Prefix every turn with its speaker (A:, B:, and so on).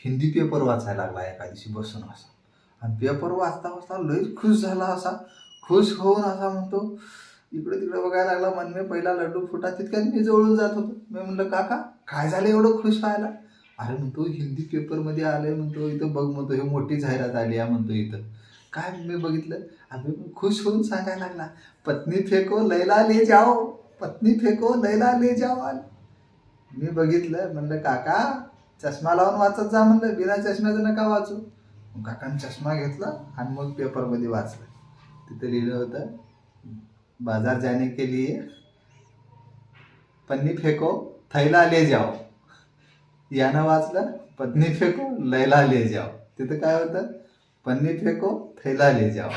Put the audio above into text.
A: Hindi paper वाचायला लागला एका दिवशी बसून असा. आणि पेपर वाचता वाचता लयच खुश झाला असा. खुश होऊन असा म्हणतो, इकडे तिकडे बघायला लागला. मन में पहिला लड्डू फुटा. तितक्यात मी जवळून जात होतो. मी म्हणलं, काका काय झालं एवढं खुश व्हायला? अरे म्हणतो, हिंदी पेपरमध्ये आलंय म्हणतो, इथं बघ म्हणतो, हे मोठी जाहिरात आली आहे म्हणतो इथं. काय मी बघितलं. अरे खुश होऊन सांगायला लागला, पत्नी फेको लैला ले जाओ, पत्नी फेको लैला ले जाओ. मी बघितलं. म्हणलं, काका चष्मा लावून वाचत जा म्हणलं, बिना चष्म्याचं नका वाचू. काकाने चष्मा घेतला आणि मग पेपरमध्ये वाचलं. तिथं लिहिलं होतं, बाजार जाने के लिए पन्नी फेको थैला ले जाओ. यानं वाचलं, पत्नी फेको लैला ले जाओ. तिथं काय होतं, पन्नी फेको थैला ले जाओ.